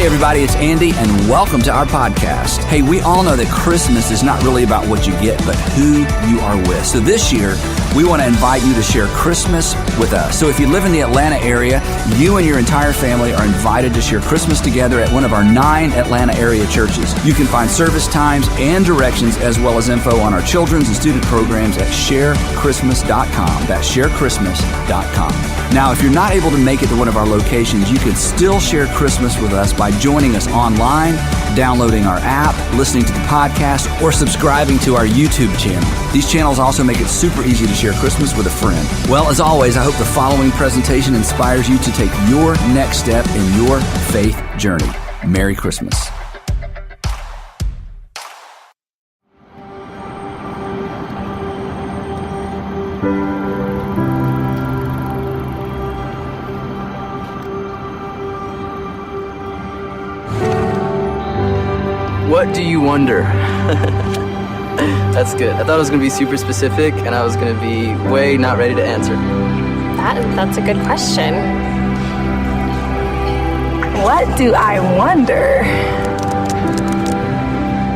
Hey everybody, it's Andy and welcome to our podcast. Hey, we all know that Christmas is not really about what you get, but who you are with. So this year, we want to invite you to share Christmas with us. So if you live in the Atlanta area, you and your entire family are invited to share Christmas together at one of our 9 Atlanta area churches. You can find service times and directions as well as info on our children's and student programs at sharechristmas.com. That's sharechristmas.com. Now, if you're not able to make it to one of our locations, you can still share Christmas with us by joining us online, downloading our app, listening to the podcast, or subscribing to our YouTube channel. These channels also make it super easy to share Christmas with a friend. Well, as always, I hope the following presentation inspires you to take your next step in your faith journey. Merry Christmas. What do you wonder? That's good. I thought it was going to be super specific, and I was going to be way not ready to answer. That's a good question. What do I wonder?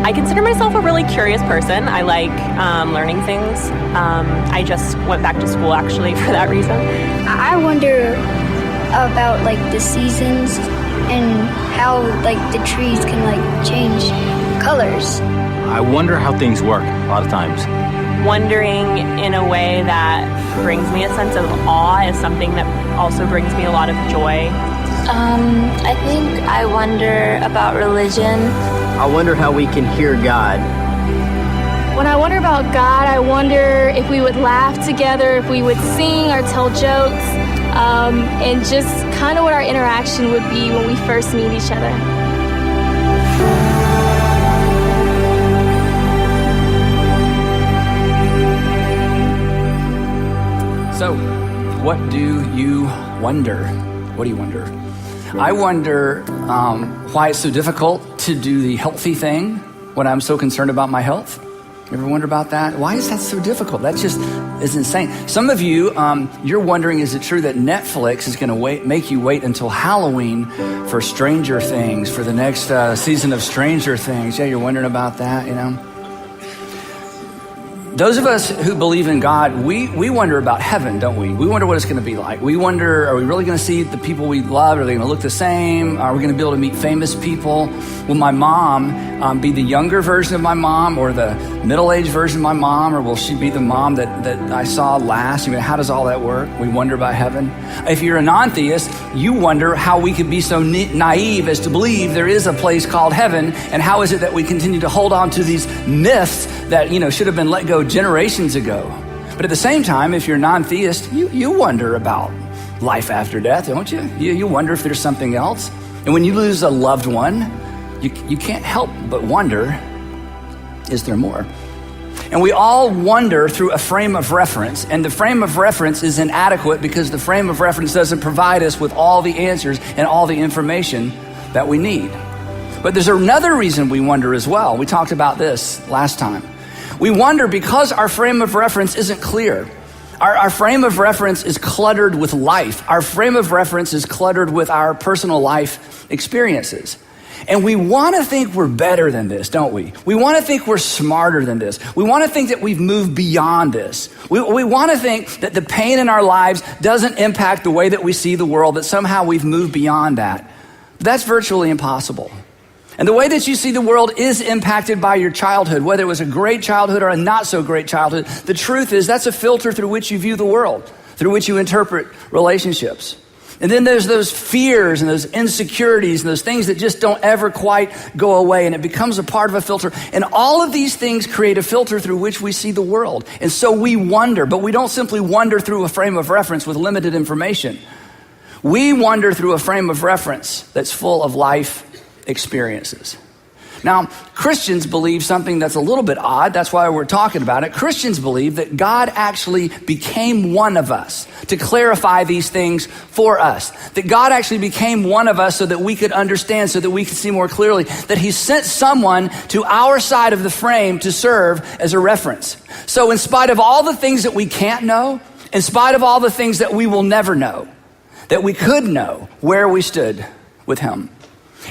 I consider myself a really curious person. I like learning things. I just went back to school actually for that reason. I wonder about like the seasons and how like the trees can like change colors. I wonder how things work a lot of times. Wondering in a way that brings me a sense of awe is something that also brings me a lot of joy. I think I wonder about religion. I wonder how we can hear God. When I wonder about God, I wonder if we would laugh together, if we would sing or tell jokes, and just kind of what our interaction would be when we first meet each other. So, what do you wonder? What do you wonder? I wonder why it's so difficult to do the healthy thing when I'm so concerned about my health. You ever wonder about that? Why is that so difficult? That just is insane. Some of you, you're wondering, is it true that Netflix is going to make you wait until Halloween for Stranger Things, for the next season of Stranger Things? Yeah, you're wondering about that, you know? Those of us who believe in God, we wonder about heaven, don't we? We wonder what it's going to be like. We wonder, are we really going to see the people we love? Are they going to look the same? Are we going to be able to meet famous people? Will my mom be the younger version of my mom or the middle-aged version of my mom? Or will she be the mom that I saw last? I mean, how does all that work? We wonder about heaven. If you're a non-theist, you wonder how we could be so naive as to believe there is a place called heaven, and how is it that we continue to hold on to these myths that, you know, should have been let go generations ago. But at the same time, if you're a non-theist, you wonder about life after death, don't you? You wonder if there's something else. And when you lose a loved one, you can't help but wonder, is there more? And we all wonder through a frame of reference, and the frame of reference is inadequate because the frame of reference doesn't provide us with all the answers and all the information that we need. But there's another reason we wonder as well. We talked about this last time. We wonder because our frame of reference isn't clear. Our frame of reference is cluttered with life. Our frame of reference is cluttered with our personal life experiences. And we want to think we're better than this, don't we? We want to think we're smarter than this. We want to think that we've moved beyond this. We want to think that the pain in our lives doesn't impact the way that we see the world, that somehow we've moved beyond that. But that's virtually impossible. And the way that you see the world is impacted by your childhood, whether it was a great childhood or a not so great childhood. The truth is that's a filter through which you view the world, through which you interpret relationships. And then there's those fears and those insecurities and those things that just don't ever quite go away, and it becomes a part of a filter. And all of these things create a filter through which we see the world. And so we wonder, but we don't simply wonder through a frame of reference with limited information. We wonder through a frame of reference that's full of life experiences. Now, Christians believe something that's a little bit odd. That's why we're talking about it. Christians believe that God actually became one of us to clarify these things for us. That God actually became one of us so that we could understand, so that we could see more clearly. That he sent someone to our side of the frame to serve as a reference. So in spite of all the things that we can't know, in spite of all the things that we will never know, that we could know where we stood with him.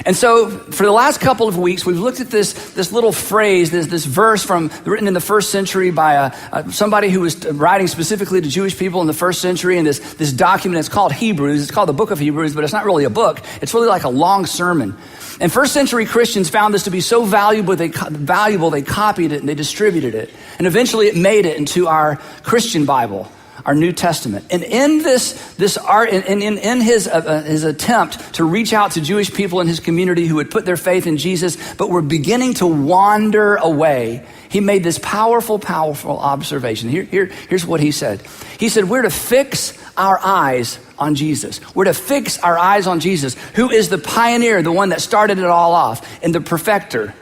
And so for the last couple of weeks, we've looked at this little phrase, this verse written in the first century by somebody who was writing specifically to Jewish people in the first century. And this document, it's called Hebrews. It's called the book of Hebrews, but it's not really a book. It's really like a long sermon. And first century Christians found this to be so valuable, they copied it and they distributed it. And eventually it made it into our Christian Bible, our New Testament. And in in his attempt to reach out to Jewish people in his community who had put their faith in Jesus, but were beginning to wander away, he made this powerful observation. Here's what he said. He said, we're to fix our eyes on Jesus. We're to fix our eyes on Jesus, who is the pioneer, the one that started it all off, and the perfecter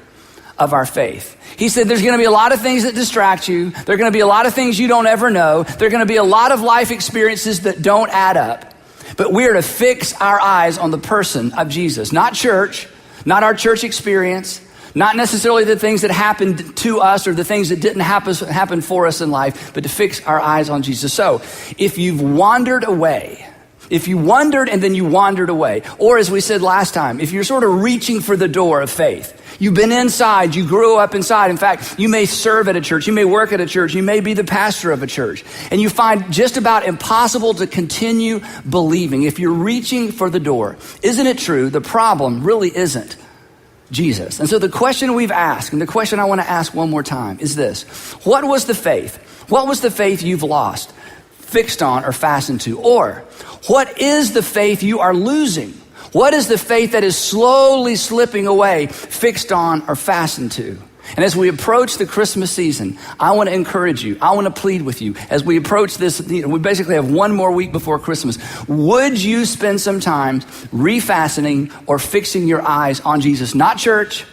of our faith. He said there's going to be a lot of things that distract you. There are going to be a lot of things you don't ever know. There are going to be a lot of life experiences that don't add up. But we're to fix our eyes on the person of Jesus. Not church, not our church experience, not necessarily the things that happened to us or the things that didn't happen for us in life, but to fix our eyes on Jesus. So if you've wandered away, if you wondered and then you wandered away, or as we said last time, if you're sort of reaching for the door of faith, you've been inside, you grew up inside. In fact, you may serve at a church, you may work at a church, you may be the pastor of a church, and you find just about impossible to continue believing. If you're reaching for the door, isn't it true? The problem really isn't Jesus. And so the question we've asked, and the question I want to ask one more time is this: what was the faith? What was the faith you've lost, fixed on, or fastened to? Or what is the faith you are losing? What is the faith that is slowly slipping away, fixed on, or fastened to? And as we approach the Christmas season, I want to encourage you. I want to plead with you as we approach this. We basically have one more week before Christmas. Would you spend some time refastening or fixing your eyes on Jesus? Not church,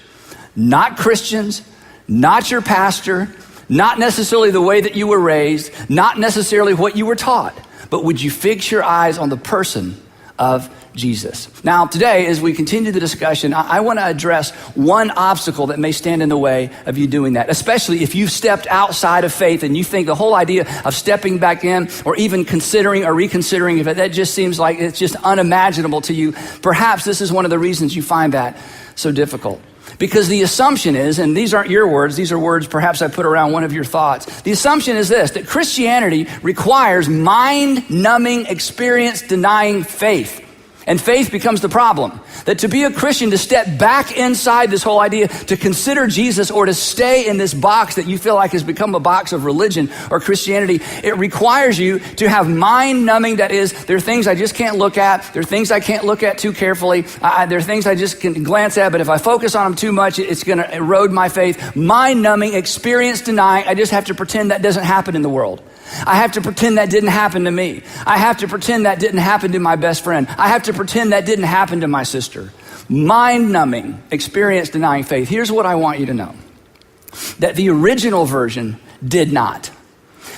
not Christians, not your pastor, not necessarily the way that you were raised, not necessarily what you were taught, but would you fix your eyes on the person of Jesus? Now, today, as we continue the discussion, I want to address one obstacle that may stand in the way of you doing that, especially if you've stepped outside of faith and you think the whole idea of stepping back in or even considering or reconsidering, if that just seems like it's just unimaginable to you. Perhaps this is one of the reasons you find that so difficult. Because the assumption is, and these aren't your words, these are words perhaps I put around one of your thoughts. The assumption is this: that Christianity requires mind-numbing, experience-denying faith. And faith becomes the problem. That to be a Christian, to step back inside this whole idea, to consider Jesus, or to stay in this box that you feel like has become a box of religion or Christianity, it requires you to have mind-numbing. That is, there are things I just can't look at. There are things I can't look at too carefully. There are things I just can glance at, but if I focus on them too much, it's going to erode my faith. Mind-numbing, experience-denying. I just have to pretend that doesn't happen in the world. I have to pretend that didn't happen to me. I have to pretend that didn't happen to my best friend. I have to pretend that didn't happen to my sister. Mind-numbing, experience-denying faith. Here's what I want you to know: that the original version did not.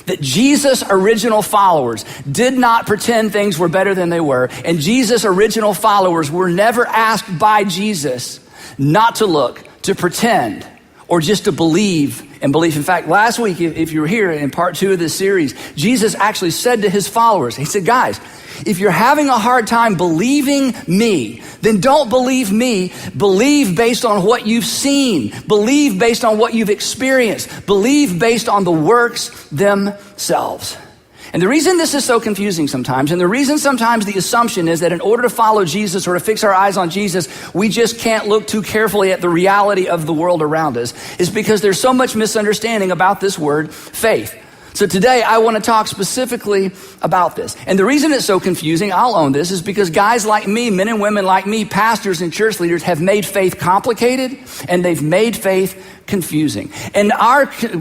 That Jesus' original followers did not pretend things were better than they were. And Jesus' original followers were never asked by Jesus not to look, to pretend, or just to believe in belief. In fact, last week, if you were here in part 2 of this series, Jesus actually said to his followers, he said, guys, if you're having a hard time believing me, then don't believe me. Believe based on what you've seen. Believe based on what you've experienced. Believe based on the works themselves. And the reason this is so confusing sometimes, and the reason sometimes the assumption is that in order to follow Jesus or to fix our eyes on Jesus, we just can't look too carefully at the reality of the world around us, is because there's so much misunderstanding about this word faith. So today I want to talk specifically about this. And the reason it's so confusing, I'll own this, is because guys like me, men and women like me, pastors and church leaders, have made faith complicated and they've made faith confusing. And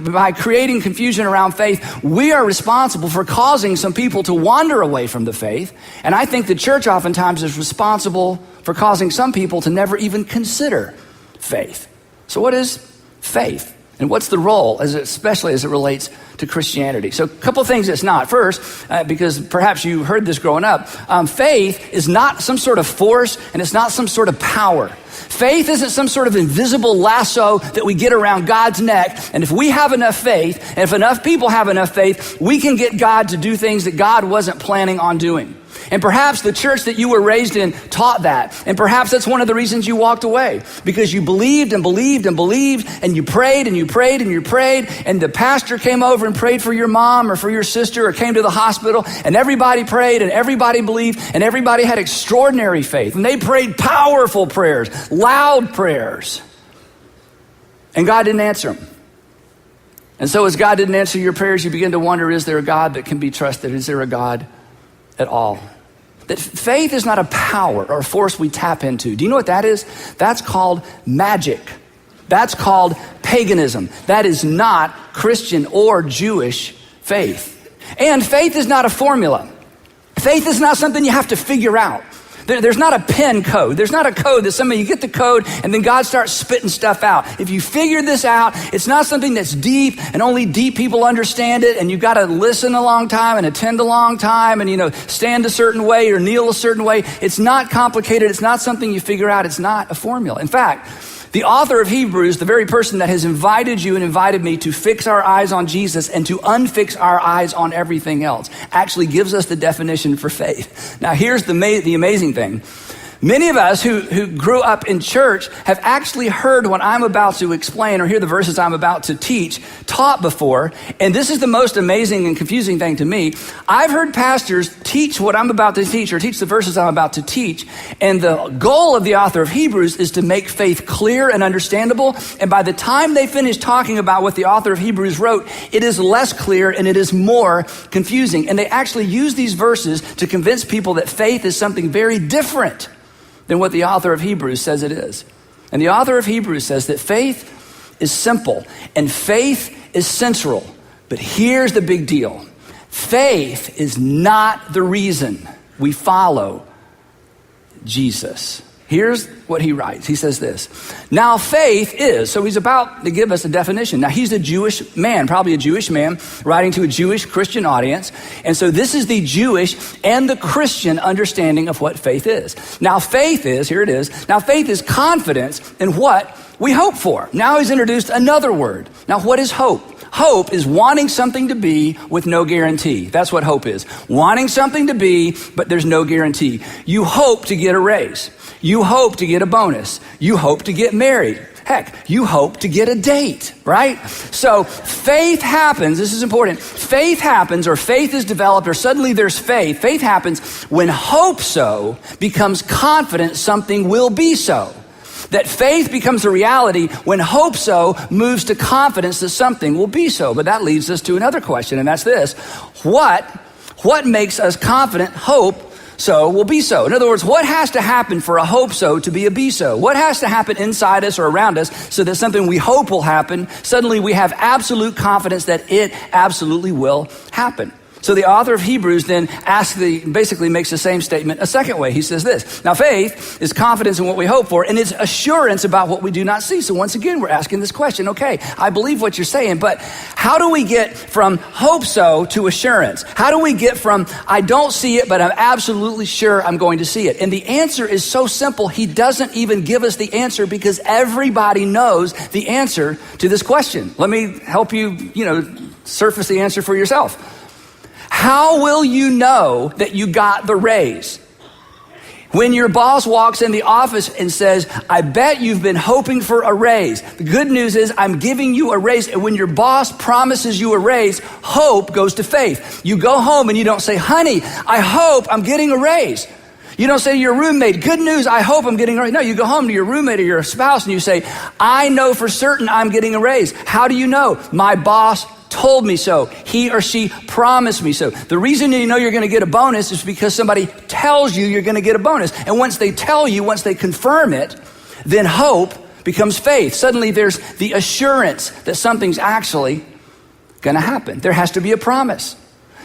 by creating confusion around faith, we are responsible for causing some people to wander away from the faith. And I think the church oftentimes is responsible for causing some people to never even consider faith. So what is faith? And what's the role, especially as it relates to Christianity? So a couple of things it's not. First, because perhaps you heard this growing up, faith is not some sort of force and it's not some sort of power. Faith isn't some sort of invisible lasso that we get around God's neck. And if we have enough faith, and if enough people have enough faith, we can get God to do things that God wasn't planning on doing. And perhaps the church that you were raised in taught that. And perhaps that's one of the reasons you walked away, because you believed and believed and believed, and you prayed and you prayed and you prayed, and the pastor came over and prayed for your mom or for your sister or came to the hospital, and everybody prayed and everybody believed and everybody had extraordinary faith. And they prayed powerful prayers, loud prayers. And God didn't answer them. And so as God didn't answer your prayers, you begin to wonder, is there a God that can be trusted? Is there a God at all? That faith is not a power or a force we tap into. Do you know what that is? That's called magic. That's called paganism. That is not Christian or Jewish faith. And faith is not a formula. Faith is not something you have to figure out. There's not a pen code. There's not a code that somebody, you get the code and then God starts spitting stuff out. If you figure this out, it's not something that's deep and only deep people understand it, and you've got to listen a long time and attend a long time and, stand a certain way or kneel a certain way. It's not complicated. It's not something you figure out. It's not a formula. In fact, the author of Hebrews, the very person that has invited you and invited me to fix our eyes on Jesus and to unfix our eyes on everything else, actually gives us the definition for faith. Now, here's the amazing thing. Many of us who grew up in church have actually heard what I'm about to explain or hear the verses I'm about to teach taught before. And this is the most amazing and confusing thing to me. I've heard pastors teach what I'm about to teach or teach the verses I'm about to teach. And the goal of the author of Hebrews is to make faith clear and understandable. And by the time they finish talking about what the author of Hebrews wrote, it is less clear and it is more confusing. And they actually use these verses to convince people that faith is something very different than what the author of Hebrews says it is. And the author of Hebrews says that faith is simple and faith is central. But here's the big deal. Faith is not the reason we follow Jesus. Here's what he writes. He says this. Now faith is, so he's about to give us a definition. Now he's a Jewish man, probably a Jewish man writing to a Jewish Christian audience. And so this is the Jewish and the Christian understanding of what faith is. Now faith is, here it is. Now faith is confidence in what we hope for. Now he's introduced another word. Now what is hope? Hope is wanting something to be with no guarantee. That's what hope is. Wanting something to be, but there's no guarantee. You hope to get a raise. You hope to get a bonus. You hope to get married. Heck, you hope to get a date, right? So faith happens, this is important. Faith happens, or faith is developed, or suddenly there's faith. Faith happens when hope so becomes confident something will be so. That faith becomes a reality when hope so moves to confidence that something will be so. But that leads us to another question, and that's this. What makes us confident hope so will be so? In other words, what has to happen for a hope so to be a be so? What has to happen inside us or around us so that something we hope will happen, suddenly we have absolute confidence that it absolutely will happen? So the author of Hebrews then basically makes the same statement a second way. He says this. Now faith is confidence in what we hope for, and it's assurance about what we do not see. So once again, we're asking this question. Okay, I believe what you're saying, but how do we get from hope so to assurance? How do we get from I don't see it, but I'm absolutely sure I'm going to see it? And the answer is so simple, he doesn't even give us the answer because everybody knows the answer to this question. Let me help you, surface the answer for yourself. How will you know that you got the raise? When your boss walks in the office and says, I bet you've been hoping for a raise. The good news is I'm giving you a raise. And when your boss promises you a raise, hope goes to faith. You go home and you don't say, honey, I hope I'm getting a raise. You don't say to your roommate, good news, I hope I'm getting a raise. No, you go home to your roommate or your spouse and you say, I know for certain I'm getting a raise. How do you know? My boss told me so. He or she promised me so. The reason you know you're going to get a bonus is because somebody tells you you're going to get a bonus. And once they tell you, once they confirm it, then hope becomes faith. Suddenly there's the assurance that something's actually going to happen. There has to be a promise.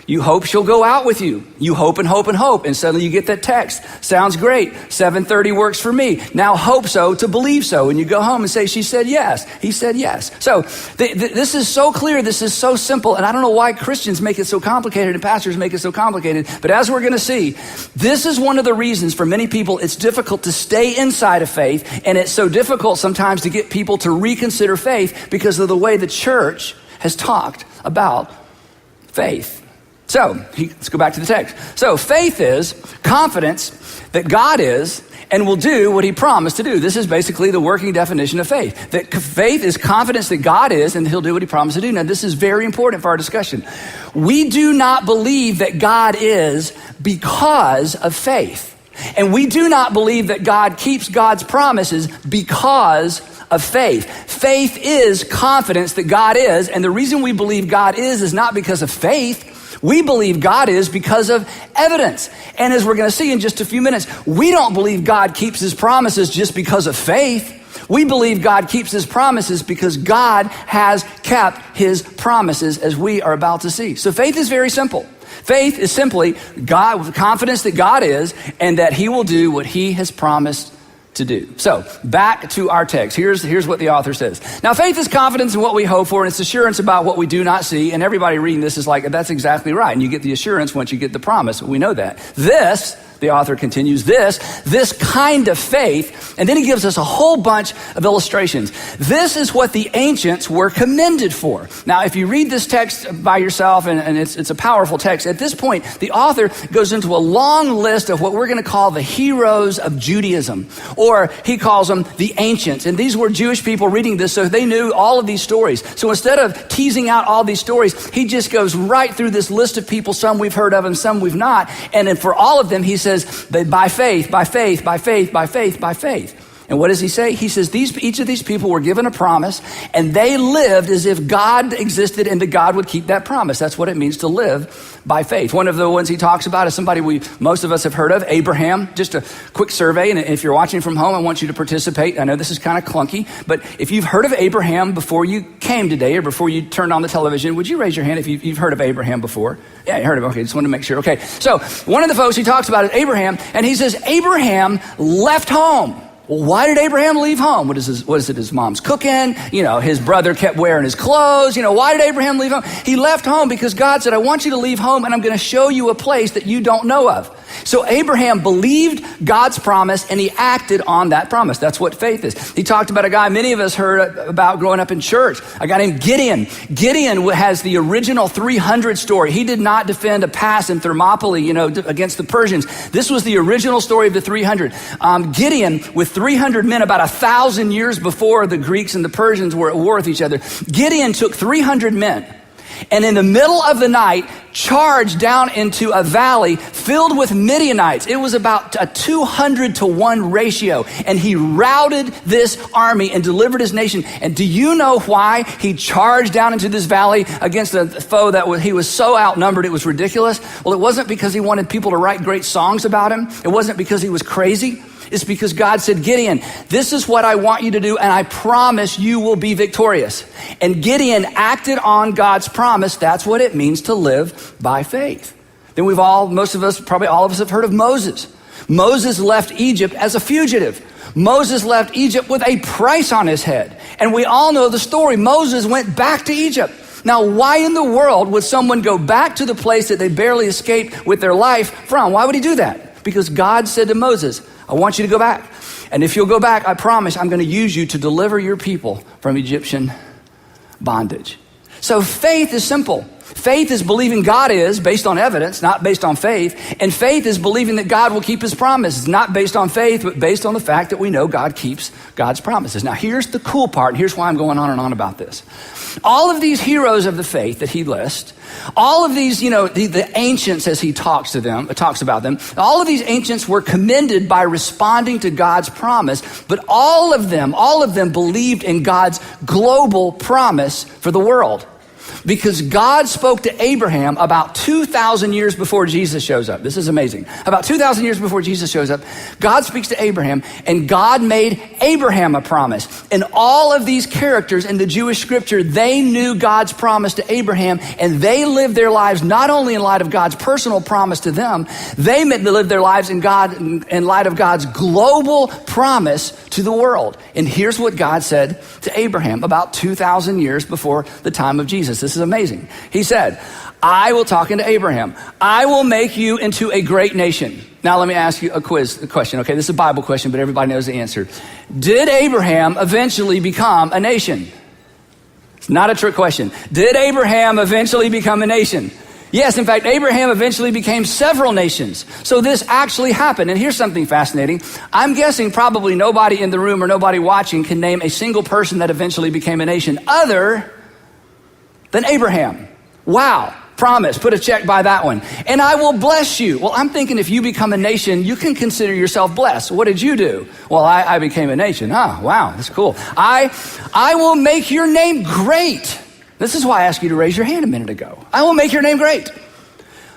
You hope she'll go out with you. You hope and hope and hope. And suddenly you get that text. Sounds great. 7:30 works for me. Now hope so to believe so. And you go home and say, she said yes. He said yes. So this is so clear. This is so simple. And I don't know why Christians make it so complicated and pastors make it so complicated. But as we're going to see, this is one of the reasons for many people it's difficult to stay inside of faith. And it's so difficult sometimes to get people to reconsider faith because of the way the church has talked about faith. So let's go back to the text. So faith is confidence that God is and will do what he promised to do. This is basically the working definition of faith. That faith is confidence that God is and he'll do what he promised to do. Now, this is very important for our discussion. We do not believe that God is because of faith. And we do not believe that God keeps God's promises because of faith. Faith is confidence that God is. And the reason we believe God is not because of faith. We believe God is because of evidence. And as we're going to see in just a few minutes, we don't believe God keeps his promises just because of faith. We believe God keeps his promises because God has kept his promises, as we are about to see. So faith is very simple. Faith is simply God with confidence that God is and that he will do what he has promised to do. So back to our text. Here's what the author says. Now, faith is confidence in what we hope for, and it's assurance about what we do not see. And everybody reading this is like, that's exactly right. And you get the assurance once you get the promise. We know that. This, the author continues, this kind of faith, and then he gives us a whole bunch of illustrations. This is what the ancients were commended for. Now, if you read this text by yourself, and it's a powerful text, at this point, the author goes into a long list of what we're going to call the heroes of Judaism, or he calls them the ancients. And these were Jewish people reading this, so they knew all of these stories. So instead of teasing out all these stories, he just goes right through this list of people, some we've heard of and some we've not. And then for all of them, he says, that by faith, by faith, by faith, by faith, by faith. And what does he say? He says each of these people were given a promise and they lived as if God existed and that God would keep that promise. That's what it means to live by faith. One of the ones he talks about is somebody most of us have heard of, Abraham. Just a quick survey, and if you're watching from home, I want you to participate. I know this is kind of clunky, but if you've heard of Abraham before you came today or before you turned on the television, would you raise your hand if you've heard of Abraham before? Yeah, you heard of him. Okay, just wanted to make sure. Okay, so one of the folks he talks about is Abraham, and he says Abraham left home. Well, why did Abraham leave home? What is it? His mom's cooking. His brother kept wearing his clothes. Why did Abraham leave home? He left home because God said, I want you to leave home and I'm going to show you a place that you don't know of. So Abraham believed God's promise and he acted on that promise. That's what faith is. He talked about a guy many of us heard about growing up in church, a guy named Gideon. Gideon has the original 300 story. He did not defend a pass in Thermopylae, against the Persians. This was the original story of the 300. Gideon, with 300 men about 1,000 years before the Greeks and the Persians were at war with each other, Gideon took 300 men and in the middle of the night charged down into a valley filled with Midianites. It was about a 200-to-1 ratio. And he routed this army and delivered his nation. And do you know why he charged down into this valley against a foe he was so outnumbered it was ridiculous? Well, it wasn't because he wanted people to write great songs about him. It wasn't because he was crazy. It's because God said, Gideon, this is what I want you to do, and I promise you will be victorious. And Gideon acted on God's promise. That's what it means to live by faith. Then most of us, probably all of us have heard of Moses. Moses left Egypt as a fugitive. Moses left Egypt with a price on his head. And we all know the story. Moses went back to Egypt. Now, why in the world would someone go back to the place that they barely escaped with their life from? Why would he do that? Because God said to Moses, I want you to go back. And if you'll go back, I promise I'm going to use you to deliver your people from Egyptian bondage. So faith is simple. Faith is believing God is based on evidence, not based on faith. And faith is believing that God will keep his promises, not based on faith, but based on the fact that we know God keeps God's promises. Now, here's the cool part, and here's why I'm going on and on about this. All of these heroes of the faith that he lists, all of these, the ancients as he talks about them, all of these ancients were commended by responding to God's promise, but all of them believed in God's global promise for the world. Because God spoke to Abraham about 2,000 years before Jesus shows up. This is amazing. About 2,000 years before Jesus shows up, God speaks to Abraham, and God made Abraham a promise. And all of these characters in the Jewish scripture, they knew God's promise to Abraham, and they lived their lives not only in light of God's personal promise to them, they meant to live their lives in light of God's global promise to the world. And here's what God said to Abraham about 2,000 years before the time of Jesus. This is amazing. He said, talking to Abraham, I will make you into a great nation. Now let me ask you a question. Okay, this is a Bible question, but everybody knows the answer. Did Abraham eventually become a nation? It's not a trick question. Did Abraham eventually become a nation? Yes, in fact, Abraham eventually became several nations. So this actually happened. And here's something fascinating. I'm guessing probably nobody in the room or nobody watching can name a single person that eventually became a nation other than Abraham. Wow. Promise. Put a check by that one. And I will bless you. Well, I'm thinking if you become a nation, you can consider yourself blessed. What did you do? Well, I became a nation. Oh, wow. That's cool. I will make your name great. This is why I asked you to raise your hand a minute ago. I will make your name great.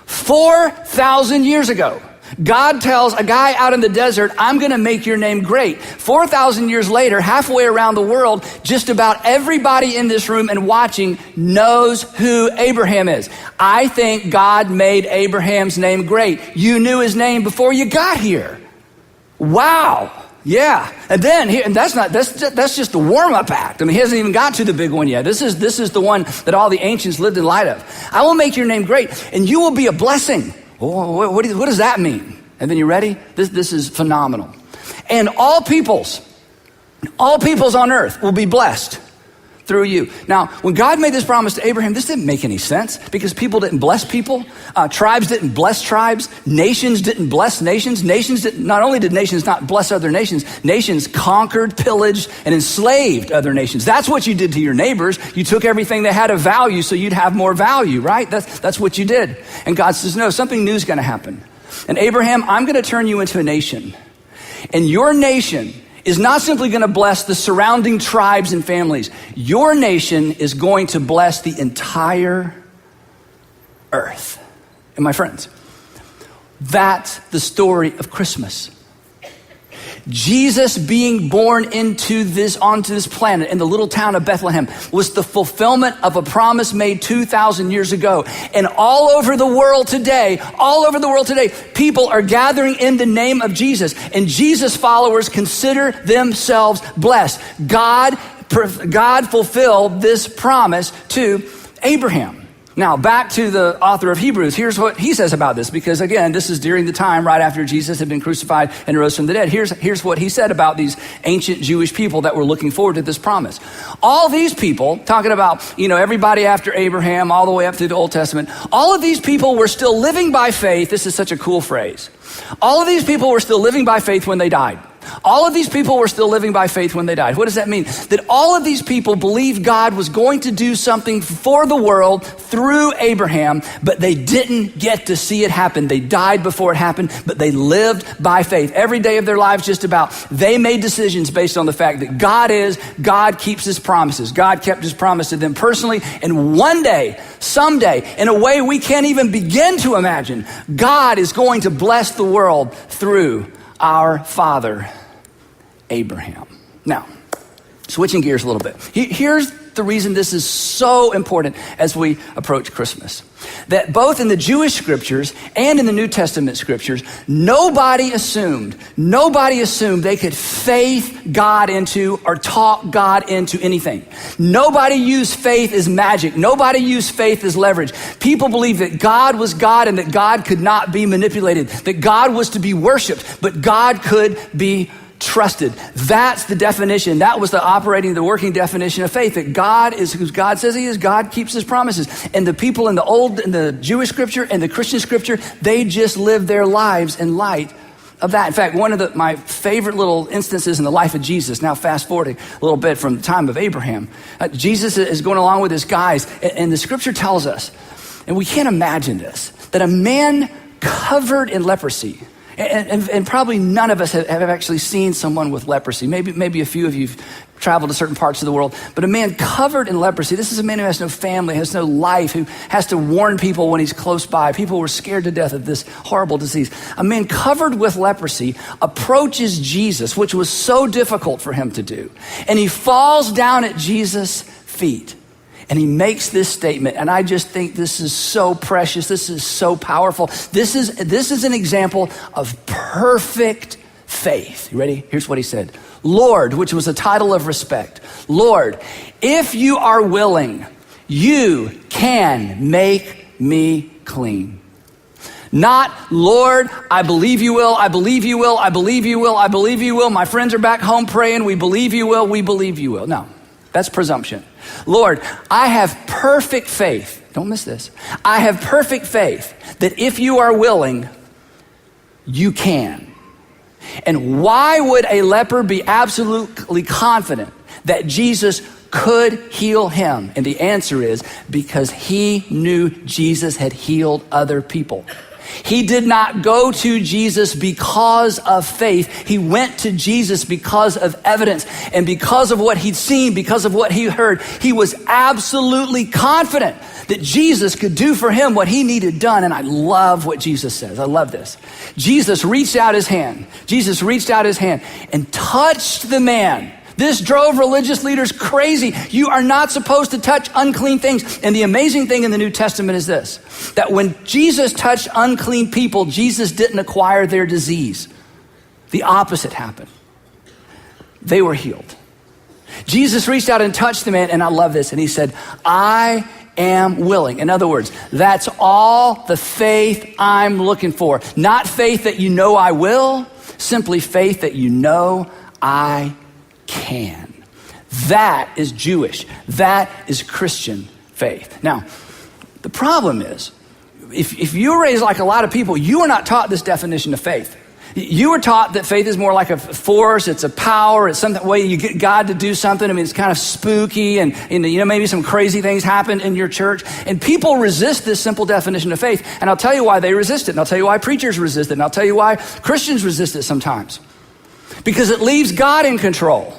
4,000 years ago, God tells a guy out in the desert, I'm going to make your name great. 4,000 years later, halfway around the world, just about everybody in this room and watching knows who Abraham is. I think God made Abraham's name great. You knew his name before you got here. Wow. Yeah, and that's just the warm-up act. I mean, he hasn't even got to the big one yet. This is the one that all the ancients lived in light of. I will make your name great, and you will be a blessing. Oh, what does that mean? And then you ready? This is phenomenal. And all peoples on earth will be blessed through you. Now, when God made this promise to Abraham, this didn't make any sense because people didn't bless people. Tribes didn't bless tribes. Nations didn't bless nations. Not only did nations not bless other nations, nations conquered, pillaged, and enslaved other nations. That's what you did to your neighbors. You took everything that had a value so you'd have more value, right? That's what you did. And God says, no, something new is going to happen. And Abraham, I'm going to turn you into a nation. And your nation is not simply going to bless the surrounding tribes and families. Your nation is going to bless the entire earth. And my friends, that's the story of Christmas. Jesus being born onto this planet in the little town of Bethlehem was the fulfillment of a promise made 2,000 years ago. And all over the world today, people are gathering in the name of Jesus. And Jesus followers consider themselves blessed. God fulfilled this promise to Abraham. Now, back to the author of Hebrews. Here's what he says about this, because again, this is during the time right after Jesus had been crucified and rose from the dead. Here's what he said about these ancient Jewish people that were looking forward to this promise. All these people, talking about, everybody after Abraham, all the way up through the Old Testament, all of these people were still living by faith. This is such a cool phrase. All of these people were still living by faith when they died. All of these people were still living by faith when they died. What does that mean? That all of these people believed God was going to do something for the world through Abraham, but they didn't get to see it happen. They died before it happened, but they lived by faith. Every day of their lives, just about, they made decisions based on the fact that God keeps his promises. God kept his promise to them personally, and one day, someday, in a way we can't even begin to imagine, God is going to bless the world through our father, Abraham. Now, switching gears a little bit. Here's the reason this is so important as we approach Christmas. That both in the Jewish scriptures and in the New Testament scriptures, nobody assumed they could faith God into or talk God into anything. Nobody used faith as magic. Nobody used faith as leverage. People believed that God was God and that God could not be manipulated, that God was to be worshiped, but God could be trusted. That's the definition. That was the working definition of faith, that God is who God says he is. God keeps his promises. And the people in the Jewish scripture and the Christian scripture, they just lived their lives in light of that. In fact, one of my favorite little instances in the life of Jesus, now fast forwarding a little bit from the time of Abraham, Jesus is going along with his guys, and the scripture tells us, and we can't imagine this, that a man covered in leprosy, and probably none of us have actually seen someone with leprosy. Maybe a few of you have traveled to certain parts of the world. But a man covered in leprosy, this is a man who has no family, has no life, who has to warn people when he's close by. People were scared to death of this horrible disease. A man covered with leprosy approaches Jesus, which was so difficult for him to do. And he falls down at Jesus' feet. And he makes this statement, and I just think this is so precious. This is so powerful. This is an example of perfect faith. You ready? Here's what he said. Lord, which was a title of respect. Lord, if you are willing, you can make me clean. Not, Lord, I believe you will, I believe you will, I believe you will, I believe you will. My friends are back home praying, we believe you will, we believe you will. No, that's presumption. Lord, I have perfect faith don't miss this. I have perfect faith that if you are willing, you can. And why would a leper be absolutely confident that Jesus could heal him? And the answer is because he knew Jesus had healed other people. He did not go to Jesus because of faith. He went to Jesus because of evidence and because of what he'd seen, because of what he heard. He was absolutely confident that Jesus could do for him what he needed done. And I love what Jesus says. I love this. Jesus reached out his hand. Jesus reached out his hand and touched the man. This drove religious leaders crazy. You are not supposed to touch unclean things. And the amazing thing in the New Testament is this, that when Jesus touched unclean people, Jesus didn't acquire their disease. The opposite happened. They were healed. Jesus reached out and touched the man, and I love this, and he said, I am willing. In other words, that's all the faith I'm looking for. Not faith that you know I will, simply faith that you know I can. That is Jewish. That is Christian faith. Now, the problem is, if you're raised like a lot of people, you are not taught this definition of faith. You were taught that faith is more like a force, it's a power, it's some way you get God to do something. I mean, it's kind of spooky and maybe some crazy things happen in your church. And people resist this simple definition of faith. And I'll tell you why they resist it. And I'll tell you why preachers resist it. And I'll tell you why Christians resist it sometimes. Because it leaves God in control.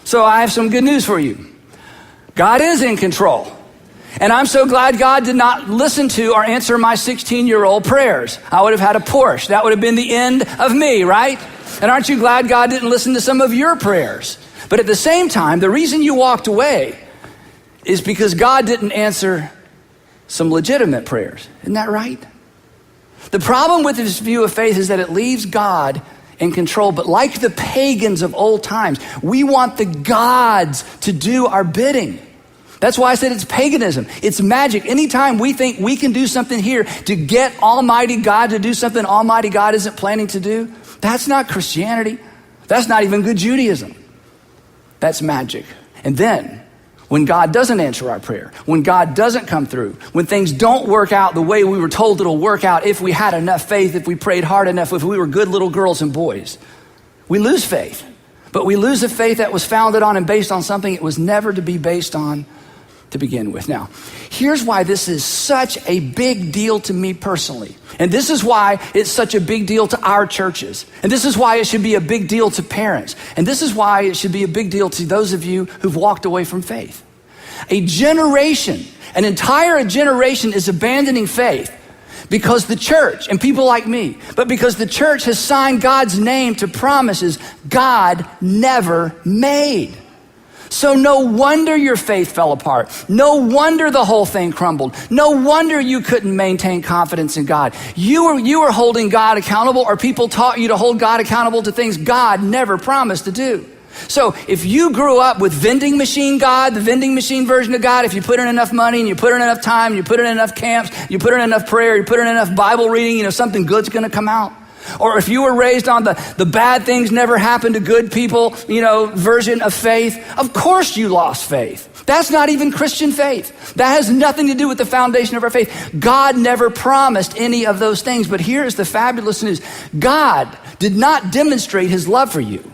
So I have some good news for you. God is in control. And I'm so glad God did not listen to or answer my 16-year-old prayers. I would have had a Porsche. That would have been the end of me, right? And aren't you glad God didn't listen to some of your prayers? But at the same time, the reason you walked away is because God didn't answer some legitimate prayers. Isn't that right? The problem with this view of faith is that it leaves God in control. But like the pagans of old times, we want the gods to do our bidding. That's why I said it's paganism. It's magic. Anytime we think we can do something here to get Almighty God to do something Almighty God isn't planning to do, that's not Christianity. That's not even good Judaism. That's magic. And then, when God doesn't answer our prayer, when God doesn't come through, when things don't work out the way we were told it'll work out, if we had enough faith, if we prayed hard enough, if we were good little girls and boys, we lose faith. But we lose a faith that was founded on and based on something it was never to be based on to begin with. Now, here's why this is such a big deal to me personally. And this is why it's such a big deal to our churches. And this is why it should be a big deal to parents. And this is why it should be a big deal to those of you who've walked away from faith. A generation, an entire generation is abandoning faith because the church, and people like me, but because the church has signed God's name to promises God never made. So no wonder your faith fell apart. No wonder the whole thing crumbled. No wonder you couldn't maintain confidence in God. You were holding God accountable, or people taught you to hold God accountable to things God never promised to do. So if you grew up with vending machine God, the vending machine version of God, if you put in enough money and you put in enough time, you put in enough camps, you put in enough prayer, you put in enough Bible reading, something good's going to come out. Or if you were raised on the bad things never happen to good people, version of faith, of course you lost faith. That's not even Christian faith. That has nothing to do with the foundation of our faith. God never promised any of those things. But here's the fabulous news. God did not demonstrate his love for you.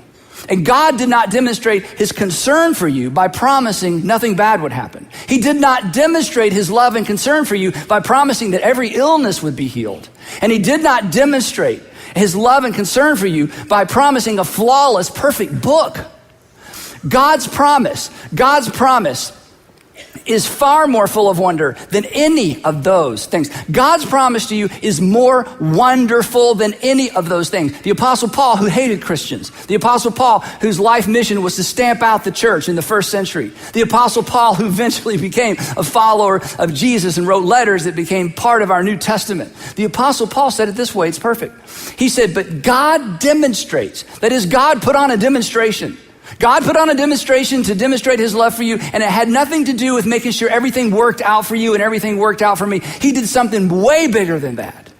And God did not demonstrate his concern for you by promising nothing bad would happen. He did not demonstrate his love and concern for you by promising that every illness would be healed. And he did not demonstrate his love and concern for you by promising a flawless, perfect book. God's promise is far more full of wonder than any of those things. God's promise to you is more wonderful than any of those things. The Apostle Paul, who hated Christians, the Apostle Paul, whose life mission was to stamp out the church in the first century, the Apostle Paul, who eventually became a follower of Jesus and wrote letters that became part of our New Testament. The Apostle Paul said it this way, it's perfect. He said, but God demonstrates, that is, God put on a demonstration. God put on a demonstration to demonstrate his love for you, and it had nothing to do with making sure everything worked out for you and everything worked out for me. He did something way bigger than that.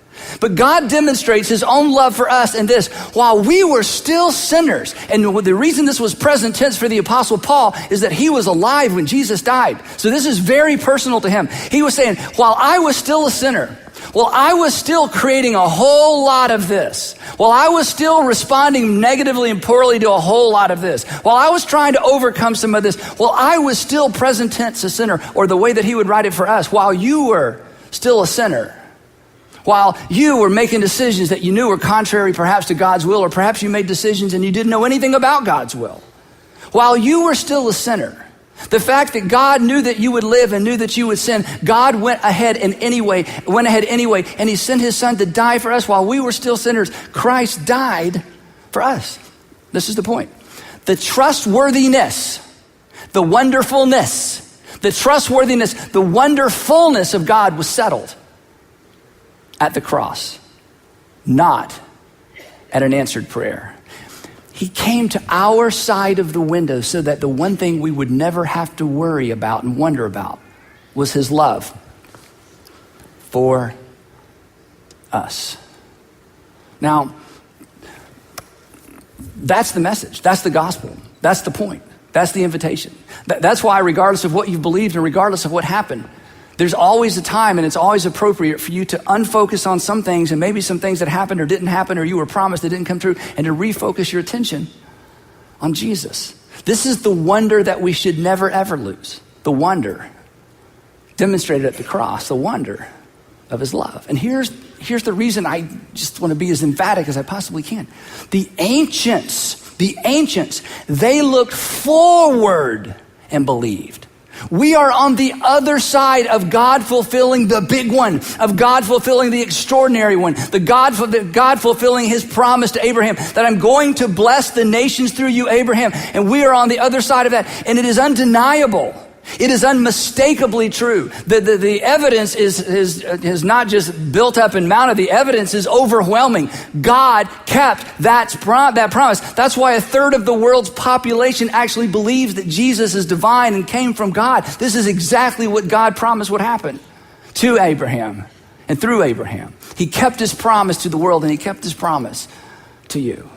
But God demonstrates his own love for us in this: while we were still sinners, and the reason this was present tense for the Apostle Paul is that he was alive when Jesus died. So this is very personal to him. He was saying, while I was still a sinner, while I was still creating a whole lot of this, while I was still responding negatively and poorly to a whole lot of this, while I was trying to overcome some of this, while I was still present tense a sinner, or the way that he would write it for us, while you were still a sinner, while you were making decisions that you knew were contrary perhaps to God's will, or perhaps you made decisions and you didn't know anything about God's will, while you were still a sinner, the fact that God knew that you would live and knew that you would sin, God went ahead anyway, and he sent his son to die for us while we were still sinners. Christ died for us. This is the point. The trustworthiness, the wonderfulness, the trustworthiness, the wonderfulness of God was settled at the cross, not at an answered prayer. He came to our side of the window so that the one thing we would never have to worry about and wonder about was his love for us. Now, that's the message. That's the gospel. That's the point. That's the invitation. That's why, regardless of what you've believed and regardless of what happened, there's always a time, and it's always appropriate for you to unfocus on some things, and maybe some things that happened or didn't happen or you were promised that didn't come true, and to refocus your attention on Jesus. This is the wonder that we should never ever lose. The wonder demonstrated at the cross, the wonder of his love. And here's the reason I just want to be as emphatic as I possibly can. The ancients, they looked forward and believed. We are on the other side of God fulfilling the big one, of God fulfilling the extraordinary one, the God fulfilling his promise to Abraham, that I'm going to bless the nations through you, Abraham. And we are on the other side of that. And it is undeniable. It is unmistakably true. The evidence is not just built up and mounted. The evidence is overwhelming. God kept that promise. That's why 1/3 of the world's population actually believes that Jesus is divine and came from God. This is exactly what God promised would happen to Abraham and through Abraham. He kept his promise to the world, and he kept his promise to you.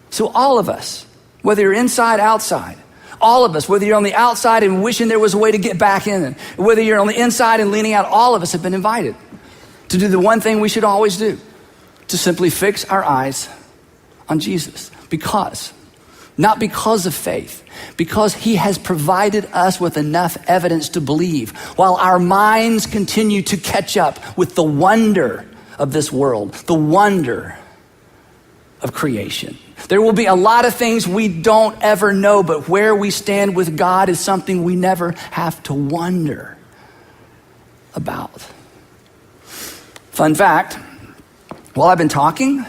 So all of us, whether you're inside, outside, all of us, whether you're on the outside and wishing there was a way to get back in, whether you're on the inside and leaning out, all of us have been invited to do the one thing we should always do, to simply fix our eyes on Jesus. Not because of faith, because he has provided us with enough evidence to believe, while our minds continue to catch up with the wonder of this world, the wonder of creation. There will be a lot of things we don't ever know, but where we stand with God is something we never have to wonder about. Fun fact, while I've been talking,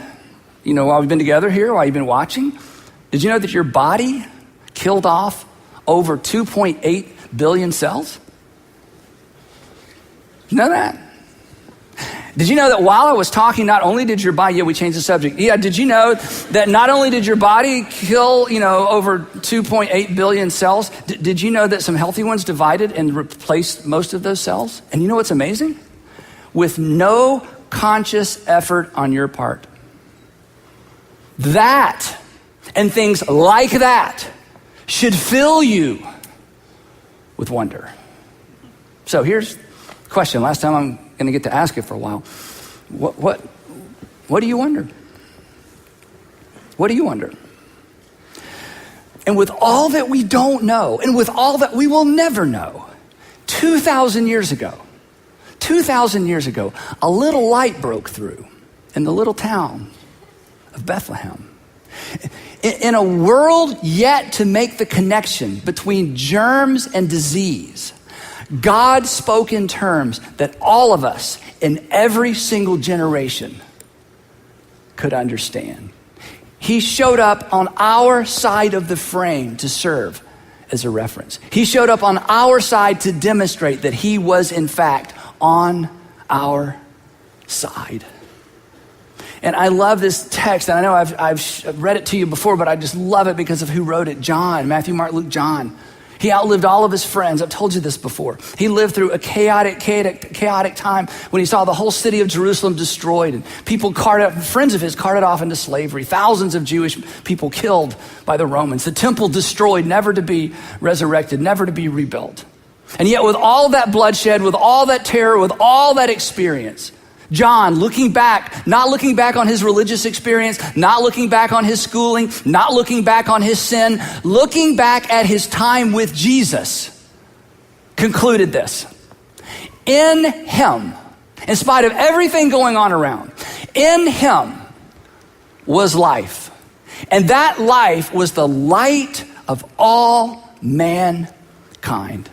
while we've been together here, while you've been watching, did you know that your body killed off over 2.8 billion cells? You know that? Did you know that while I was talking, not only did your body, we changed the subject. Yeah, did you know that not only did your body kill, over 2.8 billion cells, did you know that some healthy ones divided and replaced most of those cells? And you know what's amazing? With no conscious effort on your part. That, and things like that, should fill you with wonder. So here's the question. Last time I'm going to get to ask it for a while. What do you wonder? What do you wonder? And with all that we don't know, and with all that we will never know, 2,000 years ago, a little light broke through in the little town of Bethlehem. In a world yet to make the connection between germs and disease, God spoke in terms that all of us in every single generation could understand. He showed up on our side of the frame to serve as a reference. He showed up on our side to demonstrate that he was in fact on our side. And I love this text, and I know I've read it to you before, but I just love it because of who wrote it. John, Matthew, Mark, Luke, John. He outlived all of his friends. I've told you this before. He lived through a chaotic time when he saw the whole city of Jerusalem destroyed and friends of his carted off into slavery. Thousands of Jewish people killed by the Romans. The temple destroyed, never to be resurrected, never to be rebuilt. And yet with all that bloodshed, with all that terror, with all that experience, John, not looking back on his religious experience, not looking back on his schooling, not looking back on his sin, looking back at his time with Jesus, concluded this. In him, in spite of everything going on around, in him was life. And that life was the light of all mankind.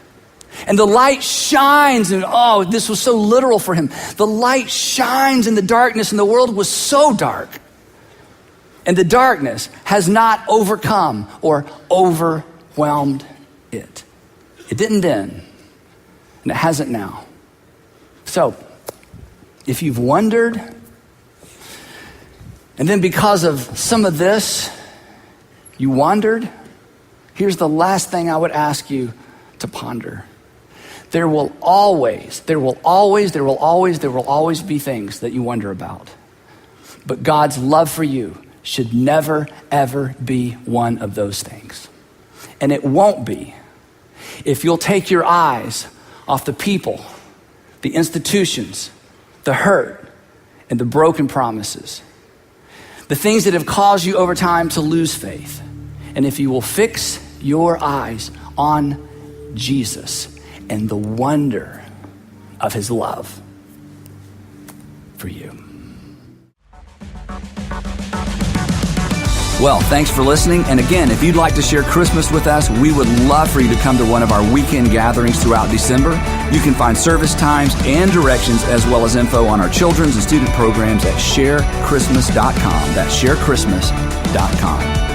And the light shines, and this was so literal for him. The light shines in the darkness, and the world was so dark. And the darkness has not overcome or overwhelmed it. It didn't then, and it hasn't now. So, if you've wondered, and then because of some of this, you wandered, here's the last thing I would ask you to ponder. There will always be things that you wonder about. But God's love for you should never, ever be one of those things. And it won't be if you'll take your eyes off the people, the institutions, the hurt, and the broken promises. The things that have caused you over time to lose faith. And if you will fix your eyes on Jesus and the wonder of his love for you. Well, thanks for listening. And again, if you'd like to share Christmas with us, we would love for you to come to one of our weekend gatherings throughout December. You can find service times and directions as well as info on our children's and student programs at sharechristmas.com. That's sharechristmas.com.